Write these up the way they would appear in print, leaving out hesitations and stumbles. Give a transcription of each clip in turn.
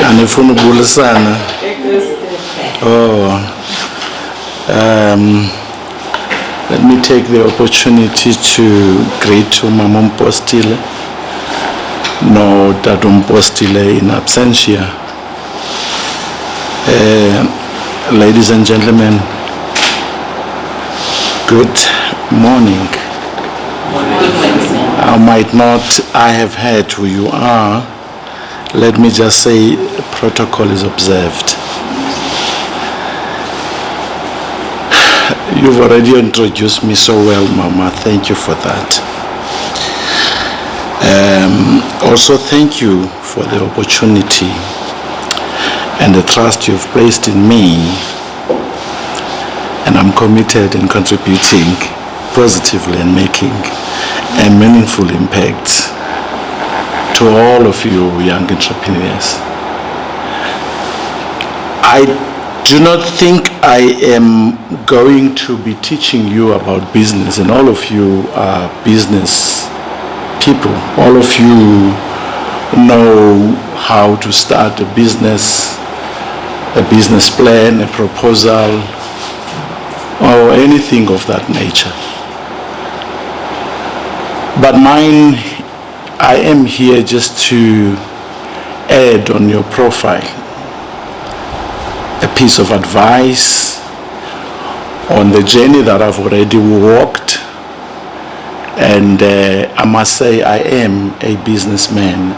Anifuna ukubulisana. Let me take the opportunity to greet Mama Mpostile, no Tatu Mpostile in absentia. Ladies and gentlemen, good morning. I have heard who you are. Let me just say protocol is observed. You've already introduced me so well, Mama. Thank you for that. Also, thank you for the opportunity and the trust you've placed in me. And I'm committed in contributing positively and making a meaningful impact to all of you young entrepreneurs. I do not think I am going to be teaching you about business, and all of you are business people. All of you know how to start a business plan, a proposal, or anything of that nature. But mine, I am here just to add on your profile a piece of advice on the journey that I've already walked. And I must say I am a businessman.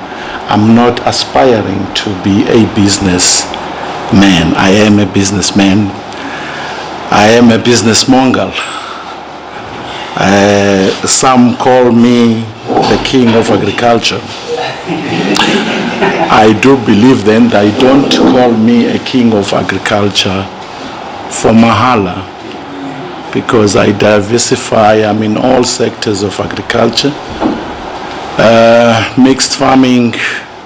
I'm not aspiring to be a businessman. I am a businessman. I am a business mongol. Some call me the king of agriculture. I do believe then that I don't call me a king of agriculture for mahala, because I diversify. I'm in all sectors of agriculture, mixed farming,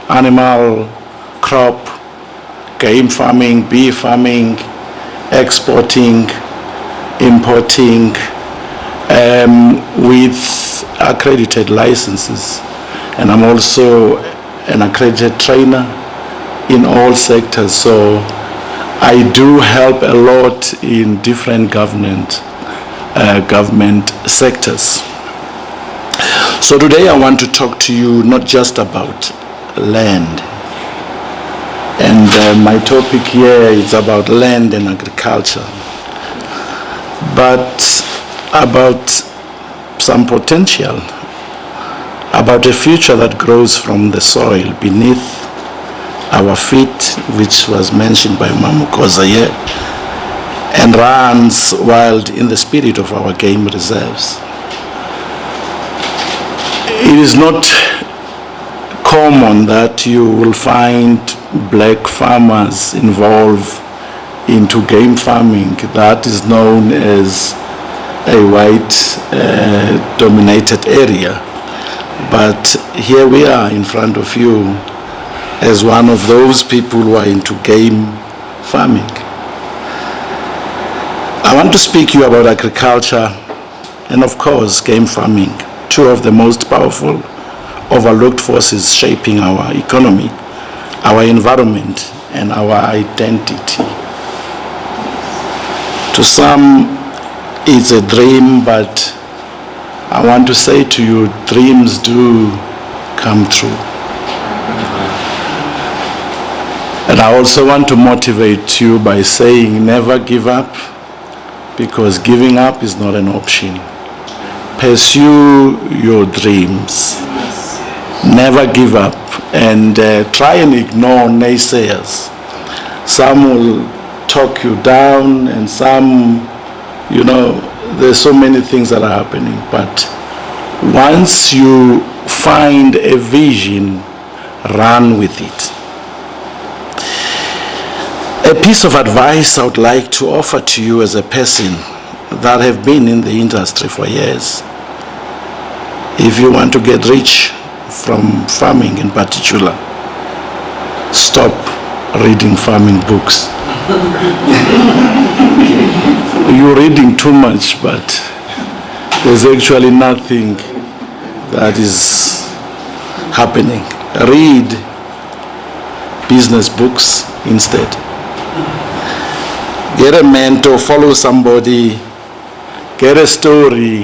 animal, crop, game farming, bee farming, exporting, importing, with accredited licenses. And I'm also an accredited trainer in all sectors. So I do help a lot in different government sectors. So today I want to talk to you not just about land. And my topic here is about land and agriculture, but about some potential, about a future that grows from the soil beneath our feet, which was mentioned by Mamukoza here, and runs wild in the spirit of our game reserves. It is not common that you will find black farmers involved into game farming. That is known as a white dominated area. But here we are in front of you as one of those people who are into game farming. I want to speak to you about agriculture and of course game farming, two of the most powerful overlooked forces shaping our economy, our environment, and our identity. To some, it's a dream, but I want to say to you, dreams do come true. And I also want to motivate you by saying never give up, because giving up is not an option. Pursue your dreams. Never give up, and try and ignore naysayers. Some will talk you down, and some, there's so many things that are happening. But once you find a vision, run with it. A piece of advice I would like to offer to you as a person that have been in the industry for years. If you want to get rich from farming in particular, stop reading farming books. You're reading too much, but there's actually nothing that is happening. Read business books instead. Get a mentor, follow somebody, get a story.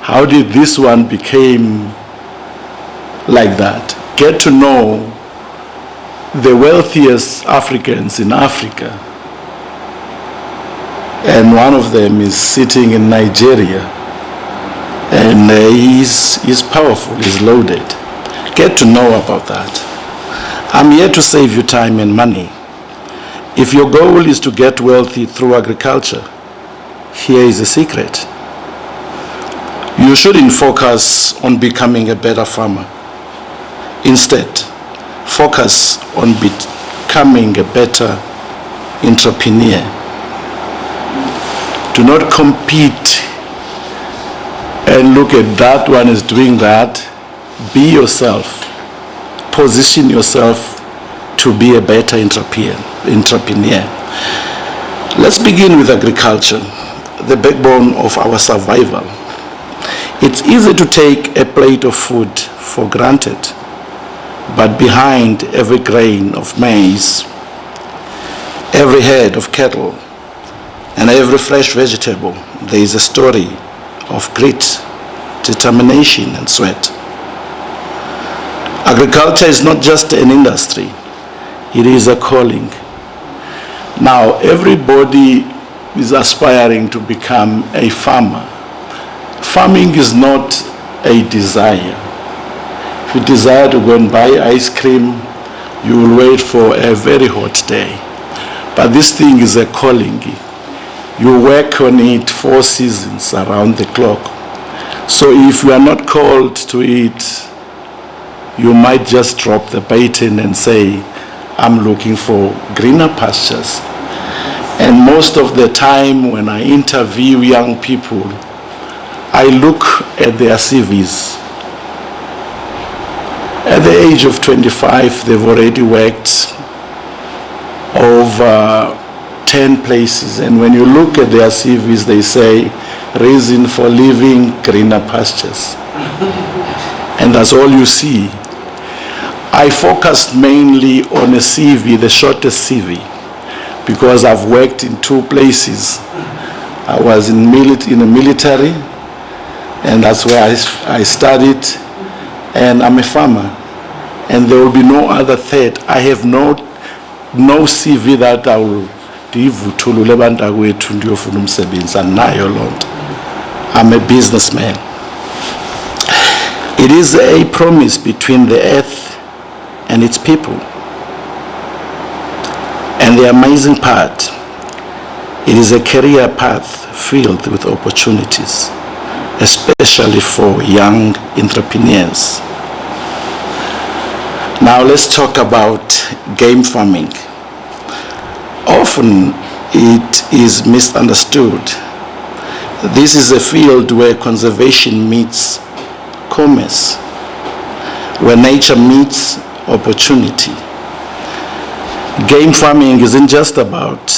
How did this one became like that? Get to know the wealthiest Africans in Africa. And one of them is sitting in Nigeria. And he's powerful, he's loaded. Get to know about that. I'm here to save you time and money. If your goal is to get wealthy through agriculture, here is a secret. You shouldn't focus on becoming a better farmer. Instead, focus on becoming a better entrepreneur. Do not compete and look at that one is doing that. Be yourself. Position yourself to be a better entrepreneur. Let's begin with agriculture, the backbone of our survival. It's easy to take a plate of food for granted, but behind every grain of maize, every head of cattle, and every fresh vegetable, there is a story of grit, determination, and sweat. Agriculture is not just an industry, it is a calling. Now, everybody is aspiring to become a farmer. Farming is not a desire. If you desire to go and buy ice cream, you will wait for a very hot day. But this thing is a calling. You work on it 4 seasons around the clock. So if you are not called to it, you might just drop the baton and say, I'm looking for greener pastures. And most of the time when I interview young people, I look at their CVs. At the age of 25, they've already worked over 10 places. And when you look at their CVs, they say, reason for leaving, greener pastures. And that's all you see. I focused mainly on a CV, the shortest CV, because I've worked in 2 places. I was in the military, and that's where I studied, and I'm a farmer. And there will be no other third. I have no CV that I will give to I'm a businessman. It is a promise between the earth and its people. And the amazing part, it is a career path filled with opportunities, especially for young entrepreneurs. Now let's talk about game farming. Often it is misunderstood. This is a field where conservation meets commerce, where nature meets opportunity. Game farming isn't just about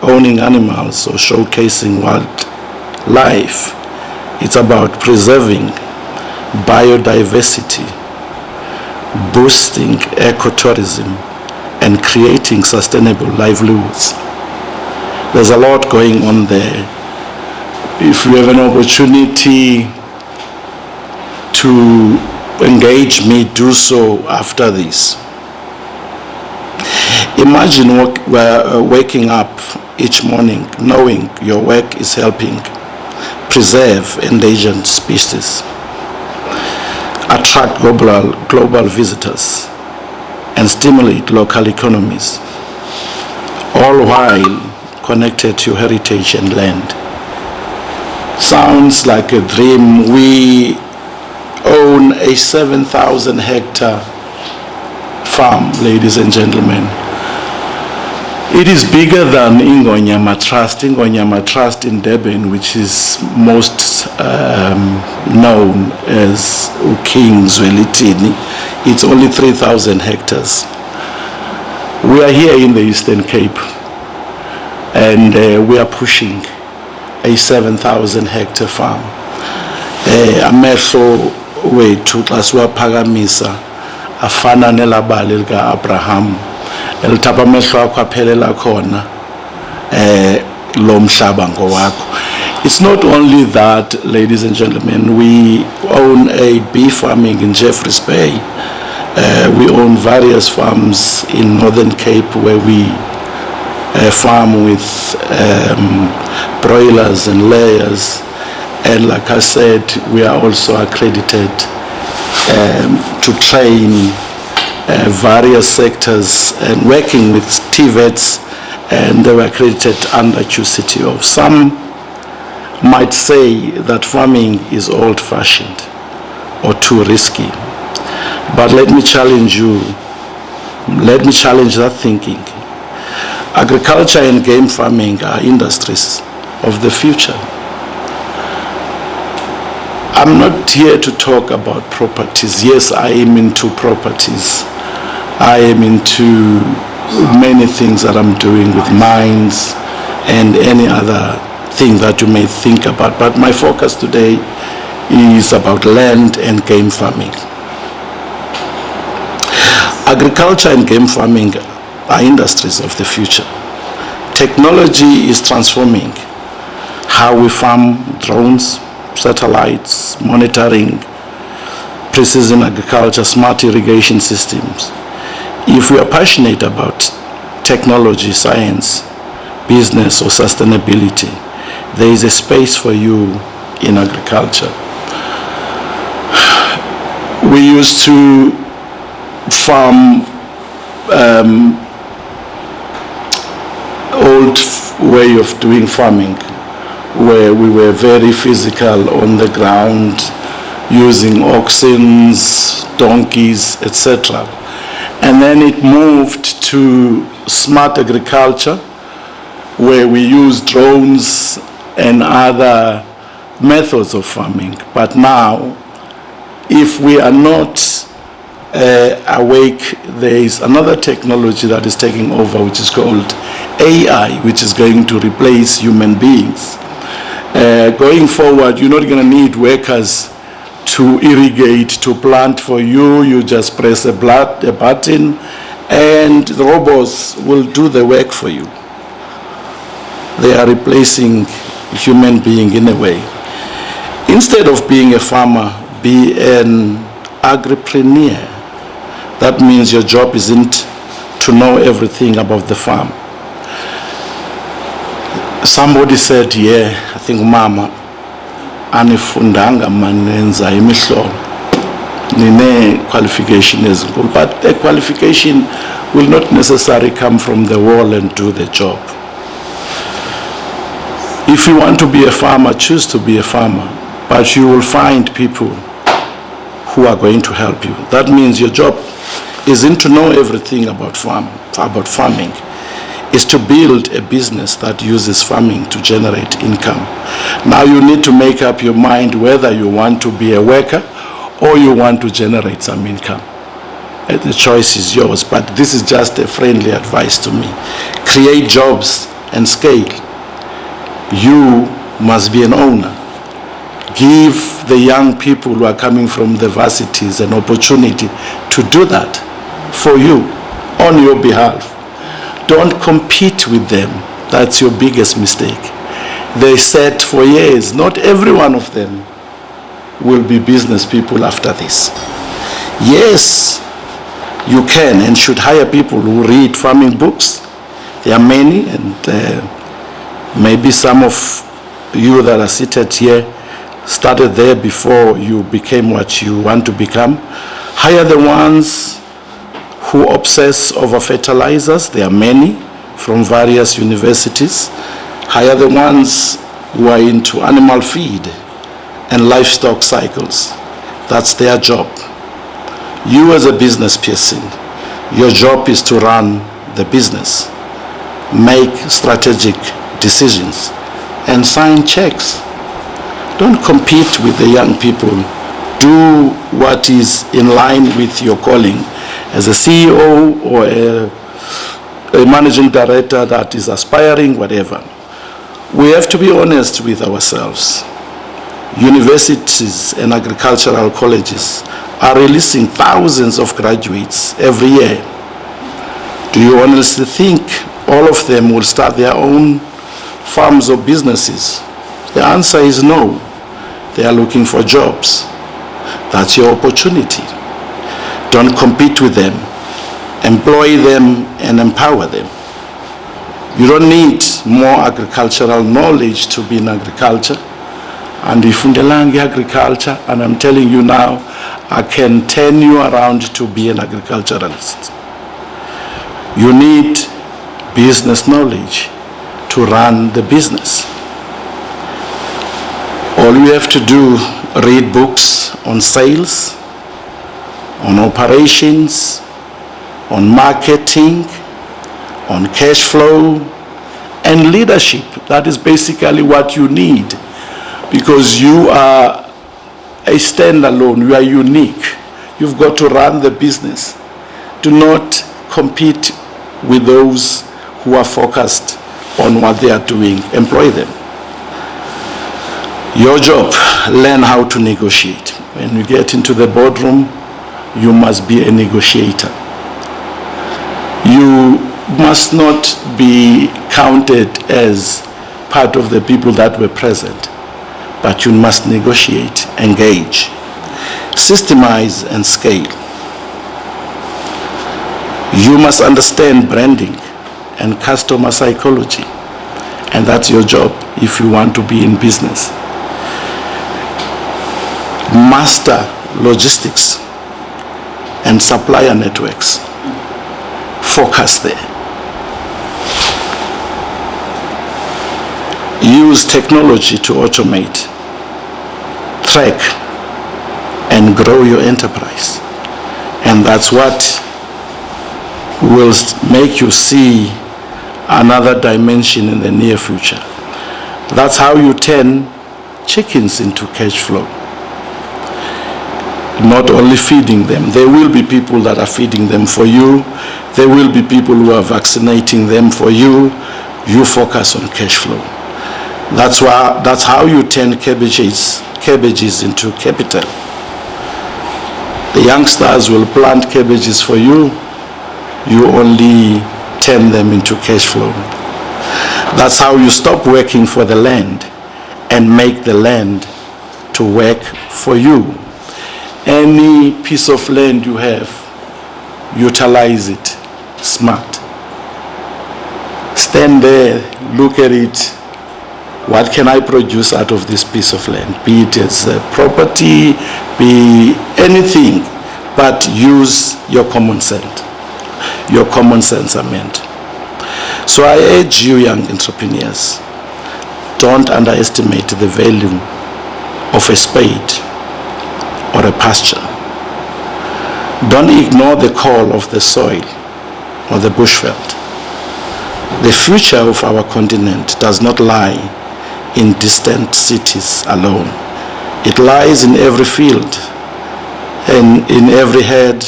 owning animals or showcasing wildlife. It's about preserving biodiversity, boosting ecotourism, and creating sustainable livelihoods. There's a lot going on there. If you have an opportunity to engage me, do so after this. Imagine waking up each morning knowing your work is helping preserve endangered species, attract global visitors, and stimulate local economies, all while connected to heritage and land. Sounds like a dream. We own a 7,000 hectare farm, ladies and gentlemen. It is bigger than Ingonyama Trust in Durban, which is most known as King's Welitini. It's only 3,000 hectares. We are here in the Eastern Cape, and we are pushing a 7,000 hectare farm. Amehlo wethu xa siwaphakamisa afana nelabali lika Abraham elithapha amehlo akho aphelela khona lo mhlaba ngowakho. It's not only that, ladies and gentlemen. We own a bee farming in Jeffreys Bay. We own various farms in Northern Cape where we farm with broilers and layers. And like I said, we are also accredited to train various sectors and working with TVETs, and they were accredited under QCTO. Some might say that farming is old-fashioned or too risky. But let me challenge you, let me challenge that thinking. Agriculture and game farming are industries of the future. I'm not here to talk about properties. Yes, I am into properties. I am into many things that I'm doing with mines and any other thing that you may think about. But my focus today is about land and game farming. Agriculture and game farming are industries of the future. Technology is transforming how we farm: drones, satellites, monitoring, precision agriculture, smart irrigation systems. If we are passionate about technology, science, business, or sustainability, there is a space for you in agriculture. We used to farm old way of doing farming, where we were very physical on the ground, using oxen, donkeys, etc. And then it moved to smart agriculture, where we use drones and other methods of farming. But now, if we are not awake, there is another technology that is taking over, which is called AI, which is going to replace human beings. Going forward, you're not going to need workers to irrigate, to plant for you. You just press a button and the robots will do the work for you. They are replacing human being in a way. Instead of being a farmer, be an agripreneur. That means your job isn't to know everything about the farm. Somebody said, yeah, I think mama, anifundanga manenza imihlobo. Nine qualification is good, but the qualification will not necessarily come from the wall and do the job. If you want to be a farmer, choose to be a farmer, but you will find people who are going to help you. That means your job isn't to know everything about farming. Is to build a business that uses farming to generate income. Now you need to make up your mind whether you want to be a worker or you want to generate some income. The choice is yours, but this is just a friendly advice to me. Create jobs and scale. You must be an owner. Give the young people who are coming from the varsities an opportunity to do that for you, on your behalf. Don't compete with them. That's your biggest mistake. They said for years, not every one of them will be business people after this. Yes, you can and should hire people who read farming books. There are many, and maybe some of you that are seated here started there before you became what you want to become. Hire the ones who obsess over fertilizers. There are many from various universities. Hire the ones who are into animal feed and livestock cycles. That's their job. You as a business person, your job is to run the business, make strategic decisions, and sign checks. Don't compete with the young people. Do what is in line with your calling as a CEO or a managing director that is aspiring, whatever. We have to be honest with ourselves. Universities and agricultural colleges are releasing thousands of graduates every year. Do you honestly think all of them will start their own farms or businesses? The answer is no. They are looking for jobs. That's your opportunity. Don't compete with them. Employ them and empower them. You don't need more agricultural knowledge to be in agriculture. And if in the land agriculture, and I'm telling you now, I can turn you around to be an agriculturalist. You need business knowledge to run the business. All you have to do, read books on sales, on operations, on marketing, on cash flow, and leadership. That is basically what you need, because you are a standalone, you are unique. You've got to run the business. Do not compete with those who are focused on what they are doing. Employ them. Your job, learn how to negotiate. When you get into the boardroom, you must be a negotiator. You must not be counted as part of the people that were present, but you must negotiate, engage, systemize, and scale. You must understand branding and customer psychology, and that's your job if you want to be in business. Master logistics and supplier networks. Focus there. Use technology to automate, track, and grow your enterprise. And that's what will make you see another dimension in the near future. That's how you turn chickens into cash flow. Not only feeding them, there will be people that are feeding them for you. There will be people who are vaccinating them for you. You focus on cash flow. That's how you turn cabbages into capital. The youngsters will plant cabbages for you. You only turn them into cash flow. That's how you stop working for the land and make the land to work for you. Any piece of land you have, utilize it smart. Stand there, look at it. What can I produce out of this piece of land? Be it as a property, be anything, but use your common sense. Your common sense, I meant. So I urge you, young entrepreneurs, don't underestimate the value of a spade or a pasture. Don't ignore the call of the soil or the bushveld. The future of our continent does not lie in distant cities alone. It lies in every field, and in every head,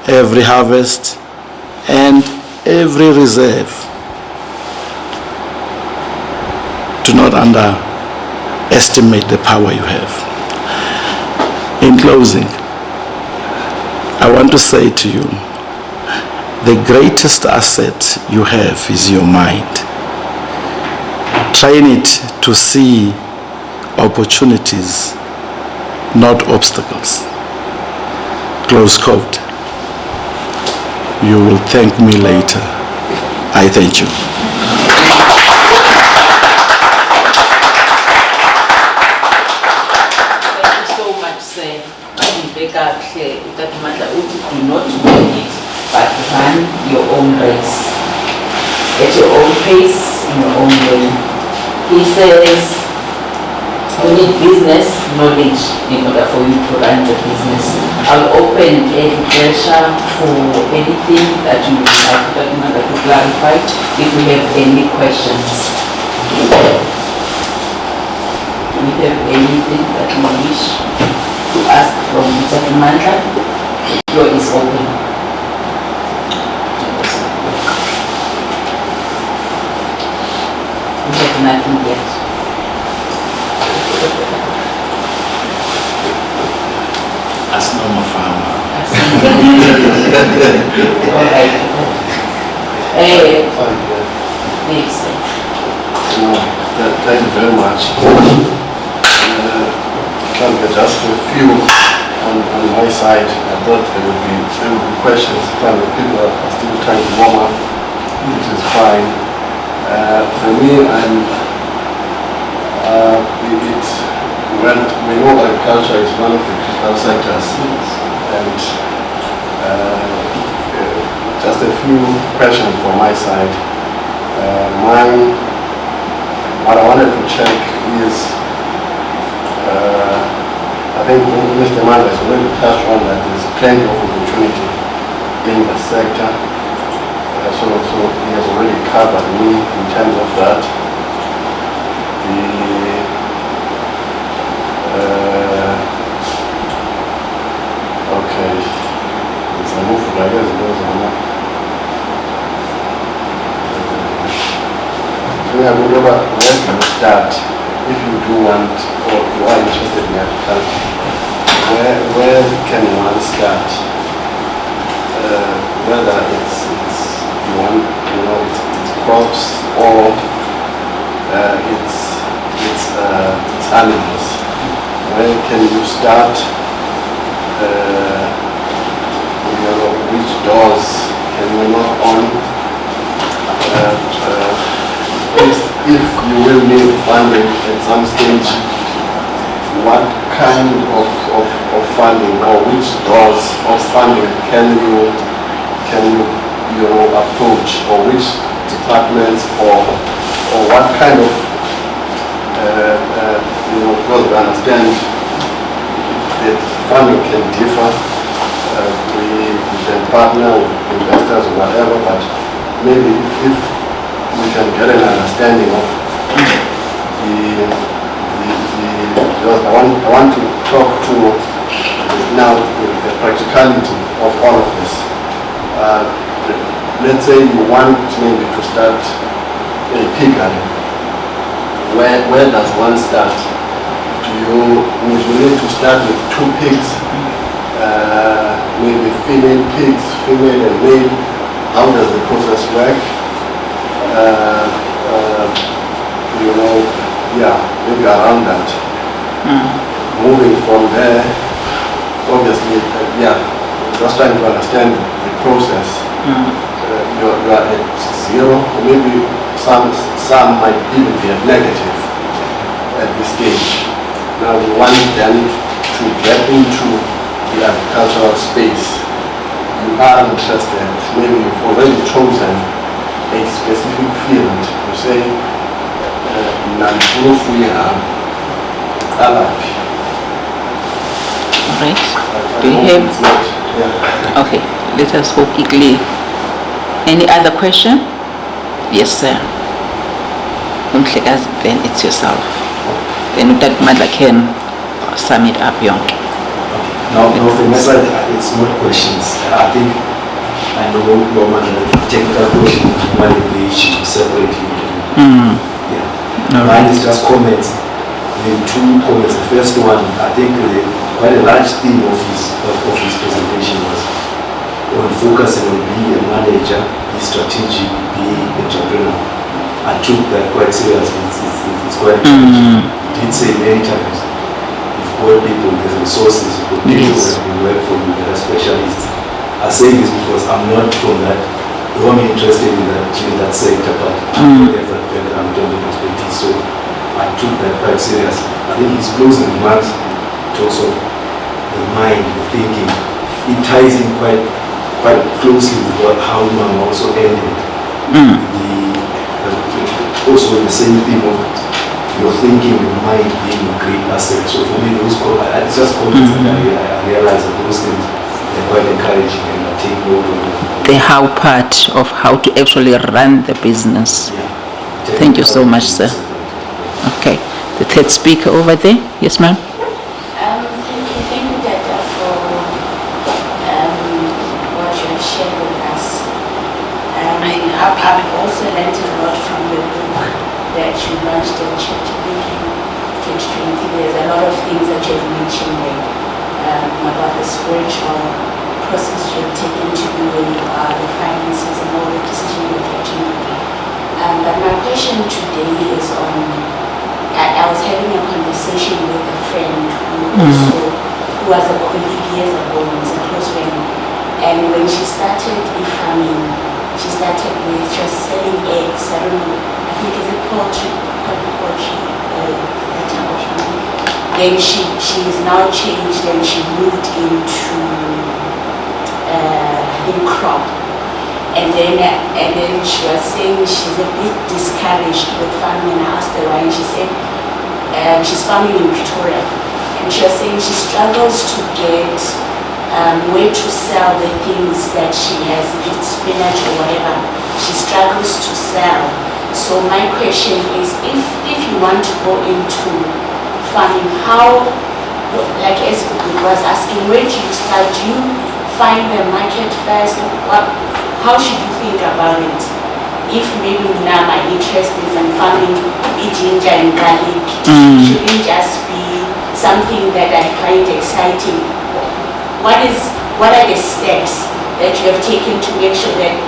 every harvest, and every reserve. Do not underestimate the power you have. In closing, I want to say to you, the greatest asset you have is your mind. Train it to see opportunities, not obstacles. Close quote. You will thank me later. I thank you. Do not win it, but run your own race at your own pace, in your own way. He says you need business knowledge in order for you to run the business. I'll open a pressure for anything that you would like to clarify if we have any questions. Do we have anything that you wish to ask from Mr. Mandla? The floor is open. We have nothing yet. As normal farmer. All right. very much. Just a few on my side. I thought there would be questions. People are still trying to warm up, which is fine. For me, we know agriculture is one of the critical sectors, and just a few questions from my side. What I wanted to check is, I think Mr. Mandla has already touched on that there's plenty of opportunity in the sector. So he has already covered me in terms of that. Okay, it's a move, I guess it goes on. I would where can you start if you do want or you are interested in agriculture? Where can one start? Whether it's crops or it's animals. Where can you start? Which doors can you knock on? If you will need funding at some stage, what kind of funding or which doors of funding can you approach, or which departments, or what kind of because we understand that funding can differ. We can partner with investors or whatever, but maybe if we can get an understanding of I want to talk to now the practicality of all of this. Let's say you want maybe to start a piggery. Where does one start? Would you need to start with 2 pigs? Maybe female pigs, female and male? How does the process work? Maybe around that. Moving from there, obviously, just trying to understand the process. You are at 0, or maybe some might even be at negative at this stage. Now we want them to get into the agricultural space. You are interested, maybe you've already chosen a specific field. You say, Right. Do you have? Okay, let us hope quickly. Any other question? Yes, sir. Then it's yourself. Then that Mandla can sum it up, yonke. No, from my side, it's not questions. I think I know your technical question, one of the issue separately. Mine is just comments. Then 2 comments. The first one, I think quite a large theme of his presentation was on focusing on being a manager, be strategic, be entrepreneur. I took that quite seriously. It's quite challenging. He did say many times, you've got people, there's resources, you've got people that will work for you, that are specialists. I say this because I'm not from that. Though I'm interested in that sector, but I don't have that background, don't have expertise. So I took that quite serious. I think his closing remarks talks of the mind, the thinking. It ties in quite closely with how Mama also ended. Also the same thing of your thinking, your mind being a great asset. So for me, those it's just comments that I realize that those things are quite encouraging, and I take note of them. The how part of how to actually run the business. Thank you so much, sir. Okay, the third speaker over there. Yes, ma'am. Thank you, Dada, for what you have shared with us. I've also learned a lot from the book that you launched in ChatGPT 2020. There's a lot of things that you've mentioned there about the spiritual process you've taken to be where you are, the finances and all the decisions you're taking. But my question today is on conversation with a friend who was a colleague years ago, and was a close friend. And when she started farming, she started with just selling eggs. I don't know, I think is it poultry, that type of farming. Then she is now changed and she moved into I think crop. And then she was saying she's a bit discouraged with farming, and I asked her why, and she said she's farming in Pretoria, and she was saying she struggles to get where to sell the things that she has, if it's spinach or whatever, she struggles to sell. So my question is, if you want to go into farming, how, like as it was asking, where do you start? Do you find the market first? How should you think about it? If maybe now my interest is in farming ginger and garlic, shouldn't just be something that I find exciting. What are the steps that you have taken to make sure that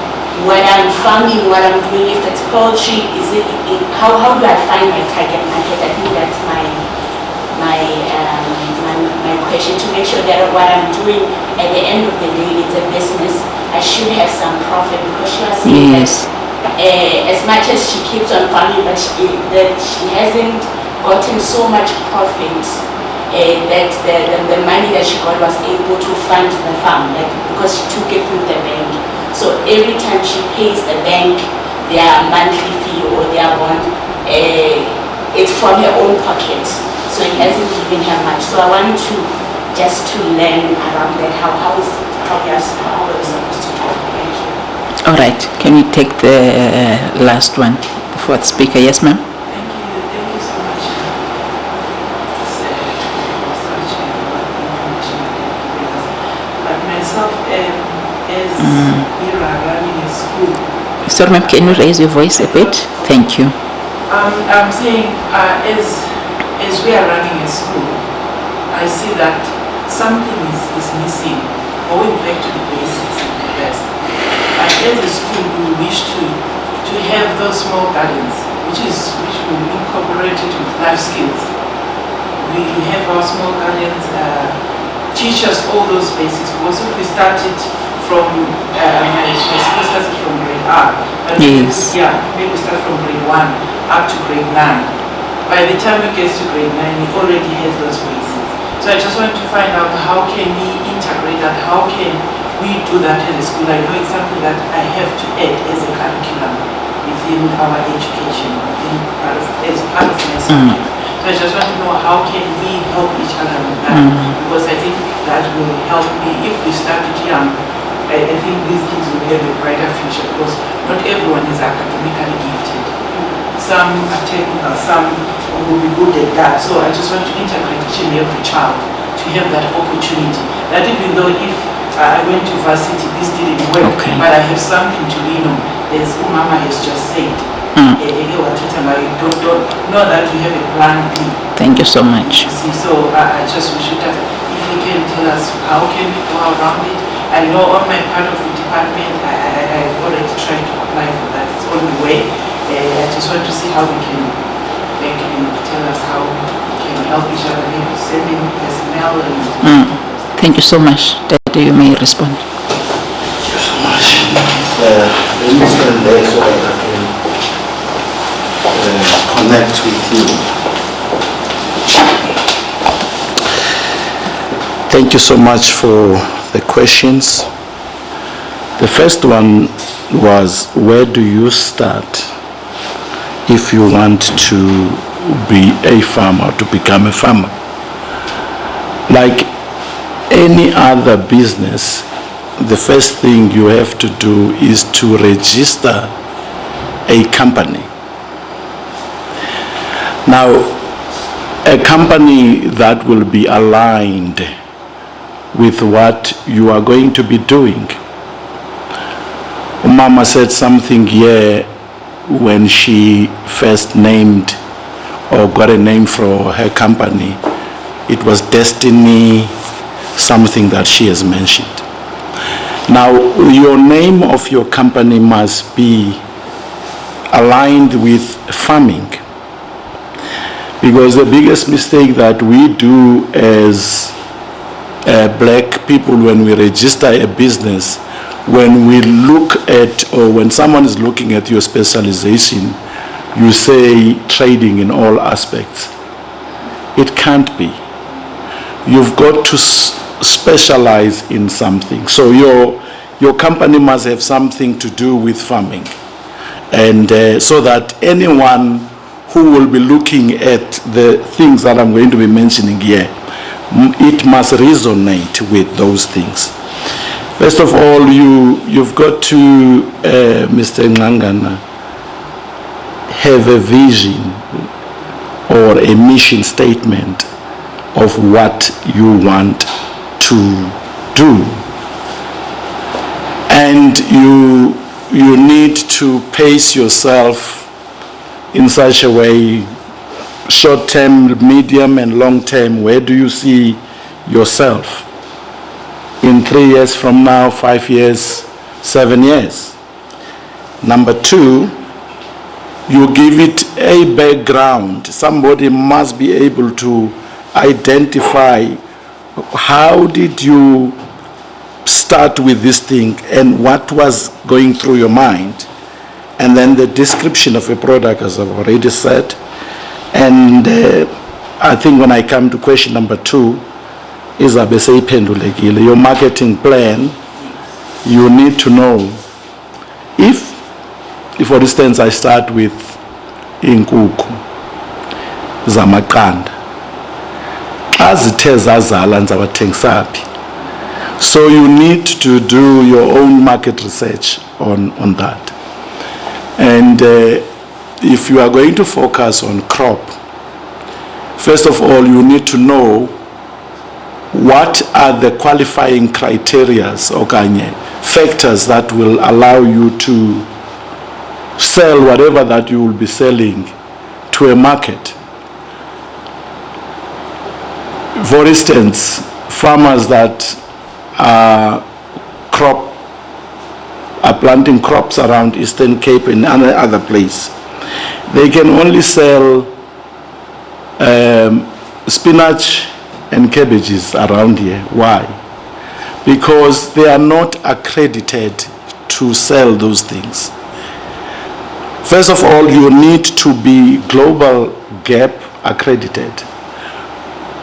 what I'm farming, what I'm doing, if it's poultry, how do I find my target market? I think that's my question, to make sure that what I'm doing at the end of the day, it's a business. I should have some profit, because she was saying that as much as she keeps on farming, but she hasn't gotten so much profit that the money that she got was able to fund the farm, like, because she took it through the bank. So every time she pays the bank their monthly fee or their bond, it's from her own pocket. So it hasn't given her much. So I wanted to learn around that. How are we supposed to do it? Thank you. All right. Can we take the last one, the fourth speaker? Yes, ma'am. Thank you so much. But myself, as we are running a school. Sorry, ma'am, can you raise your voice a bit? Thank you. I'm saying, as we are running a school, I see that something is missing, going back to the basics at the best. But as a school, we wish to have those small gardens, which will incorporate it with life skills. We have our small gardens, teach us all those basics. Because if we started from, my school started from grade R. Yes. Maybe start from grade 1 up to grade 9. By the time we get to grade 9, we already have those basics. So I just want to find out, how can we integrate that? How can we do that in the school? I know it's something that I have to add as a curriculum within our education, as part of my subject. So I just want to know, how can we help each other with that? Because I think that will help me. If we start it young, I think these kids will have a brighter future, because not everyone is academically gifted. Some are technical, some will be good at that. So I just want to integrate each and every child to have that opportunity. That even though if I went to varsity, this didn't work, but I have something to lean on, as Umama has just said. Don't know that we have a plan B. Thank you so much. So I just wish that if you can tell us how can we go around it. I know on my part of the department, I've already tried to apply for that. It's on the way. I just want to see how they can tell us how we can help each other, maybe sending personnel and... Thank you so much. Daddy, you may respond. Thank you so much. Let me stand there so that I can connect with you. Thank you so much for the questions. The first one was, where do you start if you want to be a farmer, to become a farmer? Like any other business, the first thing you have to do is to register a company. Now, a company that will be aligned with what you are going to be doing. Mama said something here when she first named or got a name for her company. It was Destiny, something that she has mentioned. Now, your name of your company must be aligned with farming. Because the biggest mistake that we do as black people when we register a business, when we look at, or when someone is looking at your specialization, you say trading in all aspects. It can't be. You've got to specialize in something. So your company must have something to do with farming. And so that anyone who will be looking at the things that I'm going to be mentioning here, it must resonate with those things. First of all, you've got to, Mr. Ngangana, have a vision or a mission statement of what you want to do. And you need to pace yourself in such a way, short term, medium and long term. Where do you see yourself in 3 years from now, 5 years, 7 years? Number two, you give it a background. Somebody must be able to identify how did you start with this thing and what was going through your mind. And then the description of a product, as I've already said. And I think when I come to question number two, is your marketing plan. You need to know if for instance I start with inkukhu zamaqanda, azithe zazala ndizabathengisaphi. So you need to do your own market research on that. And if you are going to focus on crop, first of all, you need to know what are the qualifying criteria or factors that will allow you to sell whatever that you will be selling to a market. For instance, farmers that are planting crops around Eastern Cape and other place, they can only sell spinach and cabbages around here. Why? Because they are not accredited to sell those things. First of all, you need to be Global Gap accredited.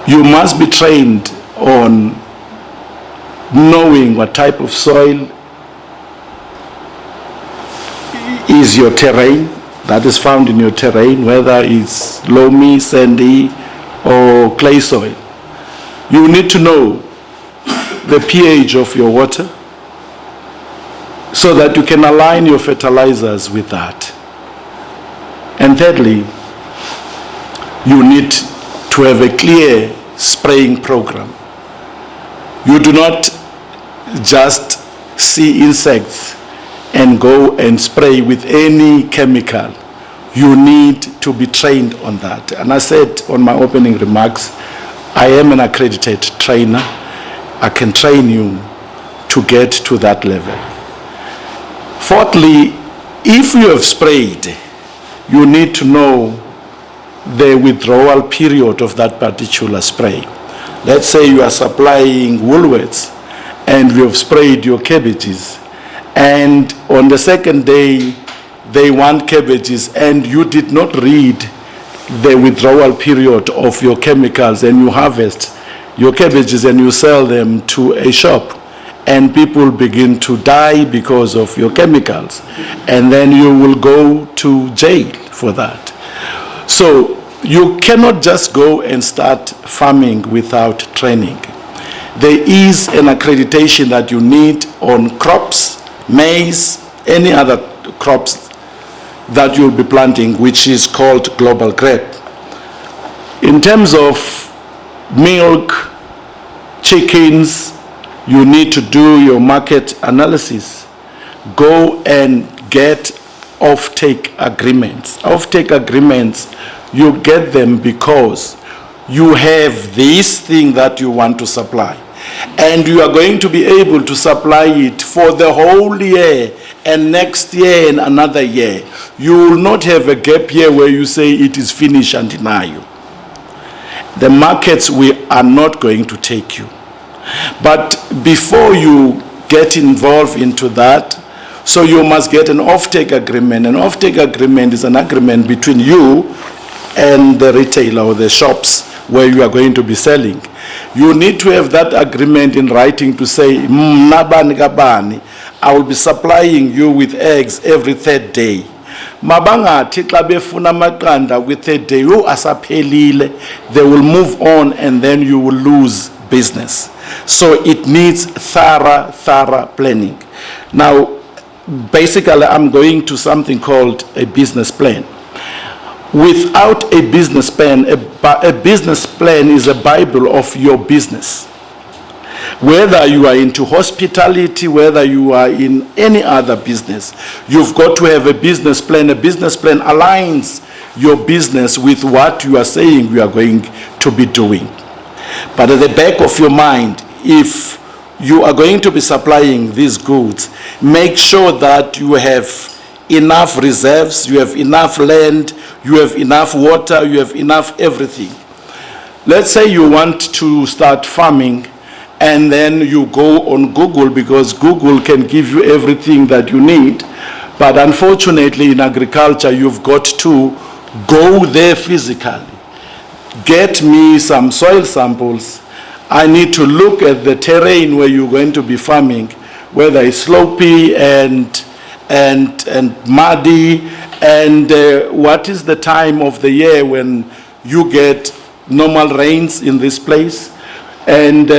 You must be trained on knowing what type of soil is your terrain, that is found in your terrain, whether it's loamy, sandy, or clay soil. You need to know the pH of your water so that you can align your fertilizers with that. And thirdly, you need to have a clear spraying program. You do not just see insects and go and spray with any chemical. You need to be trained on that. And I said on my opening remarks, I am an accredited trainer. I can train you to get to that level. Fourthly, if you have sprayed, you need to know the withdrawal period of that particular spray. Let's say you are supplying Woolworths and you have sprayed your cabbages, and on the second day they want cabbages and you did not read the withdrawal period of your chemicals, and you harvest your cabbages and you sell them to a shop and people begin to die because of your chemicals, and then you will go to jail for that. So you cannot just go and start farming without training. There is an accreditation that you need on crops, maize, any other crops that you'll be planting, which is called Global Gap. In terms of milk, chickens, you need to do your market analysis. Go and get off-take agreements. Off-take agreements, you get them because you have this thing that you want to supply, and you are going to be able to supply it for the whole year and next year and another year. You will not have a gap year where you say it is finished and deny you. the markets we are not going to take you. But before you get involved into that, so you must get an off-take agreement. An off-take agreement is an agreement between you and the retailer or the shops where you are going to be selling. You need to have that agreement in writing to say, "Mnabani kabani, I will be supplying you with eggs every third day." Mabangathi xa befuna amaqanda kwi-third day, asaphelile, they will move on and then you will lose business. So it needs thorough planning. Now, basically, I'm going to something called a business plan. Without a business plan, a business plan is a Bible of your business. Whether you are into hospitality, whether you are in any other business, you've got to have a business plan. A business plan aligns your business with what you are saying you are going to be doing. But at the back of your mind, if you are going to be supplying these goods, make sure that you have enough reserves, you have enough land, you have enough water, you have enough everything. Let's say you want to start farming, and then you go on Google, because Google can give you everything that you need. But unfortunately in agriculture, you've got to go there physically. Get me some soil samples. I need to look at the terrain where you're going to be farming, whether it's slopey and muddy, and what is the time of the year when you get normal rains in this place. And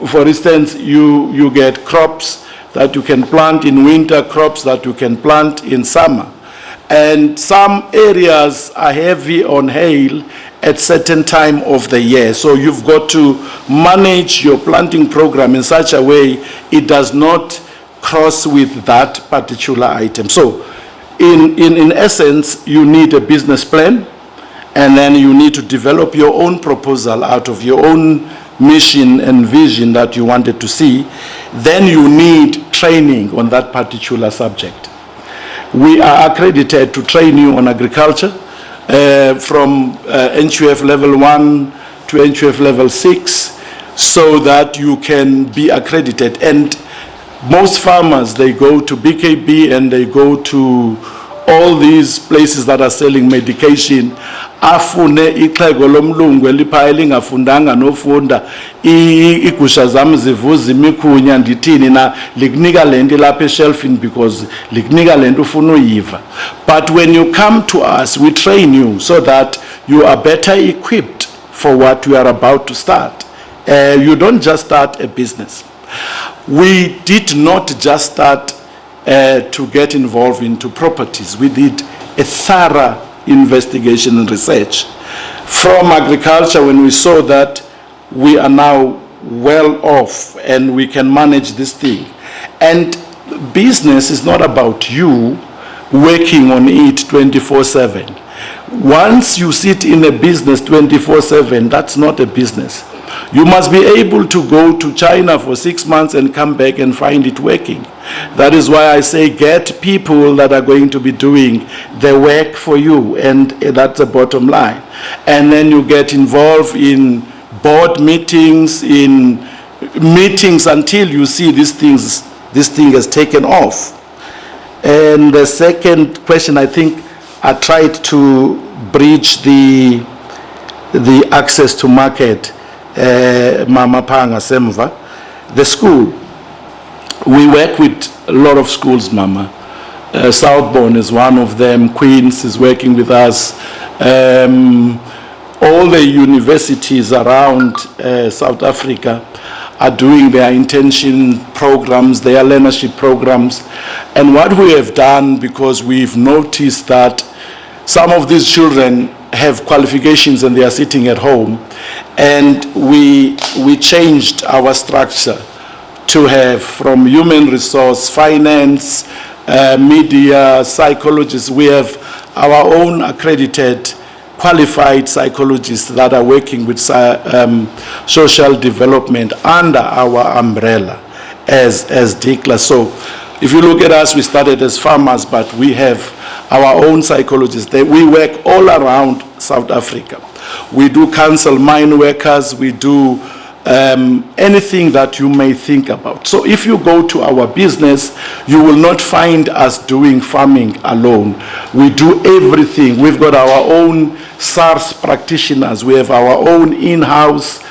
for instance, you get crops that you can plant in winter, crops that you can plant in summer. And some areas are heavy on hail at certain time of the year. So you've got to manage your planting program in such a way it does not cross with that particular item. So in essence, you need a business plan, and then you need to develop your own proposal out of your own mission and vision that you wanted to see. Then you need training on that particular subject. We are accredited to train you on agriculture from NQF level 1 to NQF level 6, so that you can be accredited. And most farmers, they go to BKB and they go to all these places that are selling medication. Afune ixhego lomlungu eliphaya elingafundanga nofunda igusha zami zivuza imikhunya ndithini na likunika lento lapha eshelfini because likunika lento ufuna uyiva. But when you come to us, we train you so that you are better equipped for what you are about to start. You don't just start a business. We did not just start to get involved into properties. We did a thorough investigation and research from agriculture. When we saw that we are now well off and we can manage this thing, and business is not about you working on it 24/7. Once you sit in a business 24/7, that's not a business. You must be able to go to China for 6 months and come back and find it working. That is why I say get people that are going to be doing the work for you, and that's the bottom line. And then you get involved in board meetings, in meetings until you see this thing has taken off. And the second question, I think I tried to bridge the access to market. Mama Panga Semva, the school. We work with a lot of schools, Mama. Southbourne is one of them. Queen's is working with us. All the universities around South Africa are doing their intention programs, their learnership programs. And what we have done, because we've noticed that some of these children have qualifications and they are sitting at home, and we changed our structure to have from human resource, finance, media, psychologists. We have our own accredited qualified psychologists that are working with social development under our umbrella as DICLA. So if you look at us, we started as farmers, but we have our own psychologists. We work all around South Africa. We do counsel mine workers. We do anything that you may think about. So if you go to our business, you will not find us doing farming alone. We do everything. We've got our own SARS practitioners. We have our own in-house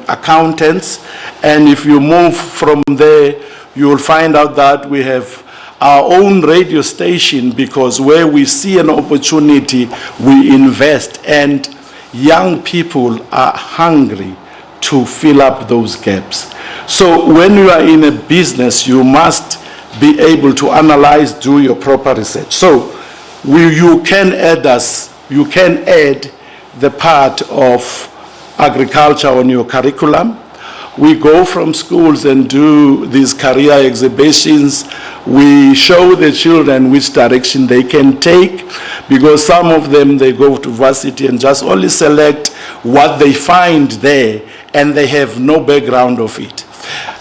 accountants. And if you move from there, you will find out that we have our own radio station, because where we see an opportunity, we invest, and young people are hungry to fill up those gaps. So when you are in a business, you must be able to analyze, do your proper research. So you can add the part of agriculture on your curriculum. We go from schools and do these career exhibitions. We show the children which direction they can take, because some of them, they go to varsity and just only select what they find there, and they have no background of it.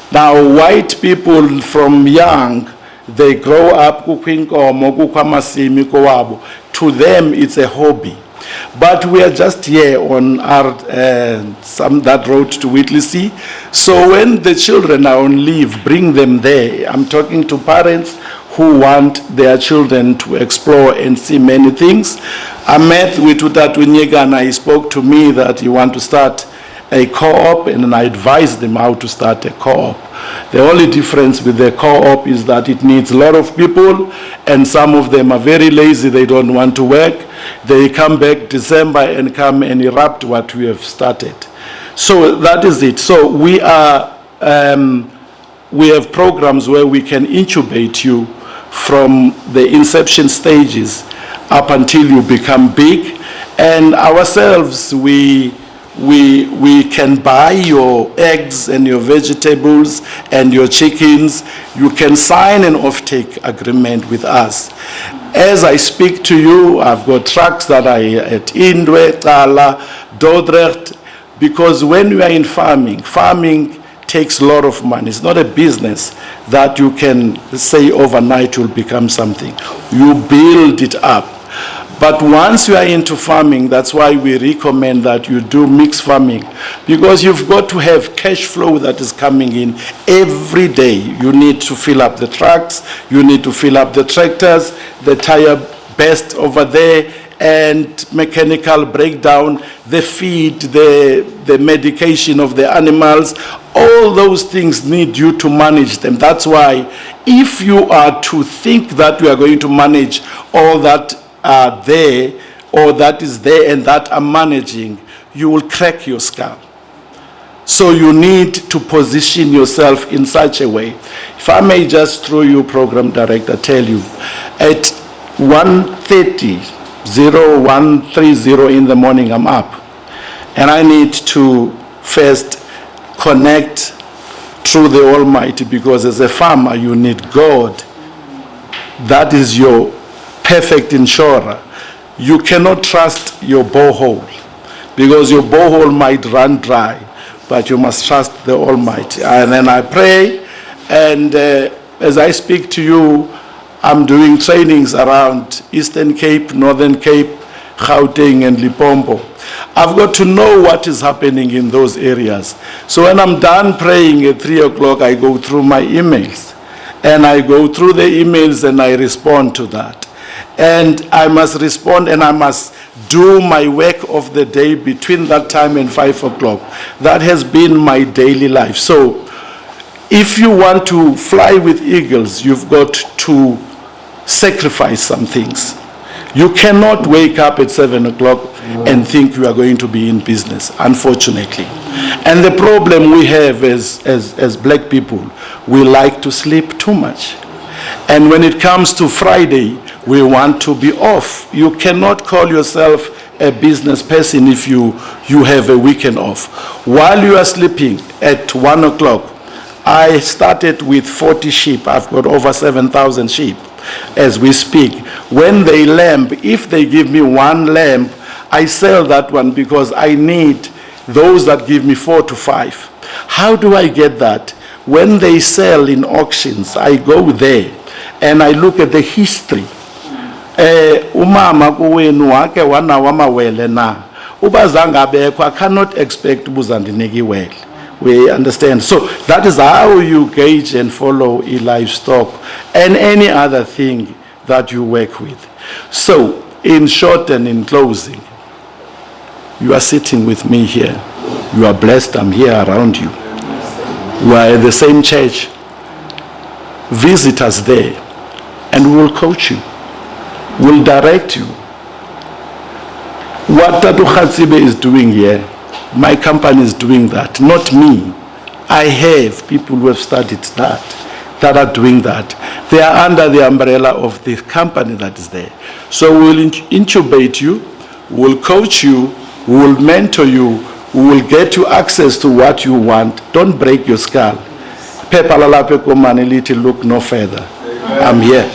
Now, white people from young, they grow up cooking or to them it's a hobby. But we are just here on that road to Whittlesea. So when the children are on leave, bring them there. I'm talking to parents who want their children to explore and see many things. I met with Utatu Nyega, and he spoke to me that he wants to start a co-op, and I advised them how to start a co-op. The only difference with the co-op is that it needs a lot of people, and some of them are very lazy, they don't want to work. They come back December and come and erupt what we have started. So that is it. So we have programs where we can incubate you from the inception stages up until you become big. And ourselves, we can buy your eggs and your vegetables and your chickens. You can sign an offtake agreement with us. As I speak to you, I've got trucks that are at Indwe, Tala, Dordrecht, because when you are in farming takes a lot of money. It's not a business that you can say overnight will become something. You build it up. But once you are into farming, that's why we recommend that you do mixed farming, because you've got to have cash flow that is coming in every day. You need to fill up the trucks, you need to fill up the tractors, the tire best over there, and mechanical breakdown, the feed, the medication of the animals. All those things need you to manage them. That's why if you are to think that you are going to manage all that are there, or that is there and that are managing, you will crack your skull. So you need to position yourself in such a way. If I may just through you, Program Director, tell you, at 1:30 in the morning, I'm up. And I need to first connect through the Almighty, because as a farmer, you need God. That is your perfect insurer. You cannot trust your borehole, because your borehole might run dry, but you must trust the Almighty. And then I pray, and as I speak to you, I'm doing trainings around Eastern Cape, Northern Cape, Gauteng and Limpopo. I've got to know what is happening in those areas. So when I'm done praying at 3 o'clock, I go through my emails. And I go through the emails and I respond to that. And I must respond, and I must do my work of the day between that time and 5 o'clock. That has been my daily life. So if you want to fly with eagles, you've got to sacrifice some things. You cannot wake up at 7 o'clock and think you are going to be in business, unfortunately. And the problem we have as black people, we like to sleep too much. And when it comes to Friday, we want to be off. You cannot call yourself a business person if you have a weekend off. While you are sleeping at 1 o'clock, I started with 40 sheep. I've got over 7,000 sheep as we speak. When they lamb, if they give me one lamb, I sell that one, because I need those that give me 4 to 5. How do I get that? When they sell in auctions, I go there and I look at the history umama kuwenu wake wanawo amawele na uba zange abekho I cannot expect ubuzandiniki iwele. We understand. So that is how you gauge and follow a livestock and any other thing that you work with. So in short and in closing, you are sitting with me here. You are blessed. I'm here around you. We are at the same church. Visit us there and we will coach you. We'll direct you. What Tatu Khatsibe is doing here, my company is doing that, not me. I have people who have studied that are doing that. They are under the umbrella of the company that is there. So we'll incubate you, we'll coach you, we'll mentor you, we will get you access to what you want. Don't break your skull. Look no further. I'm here.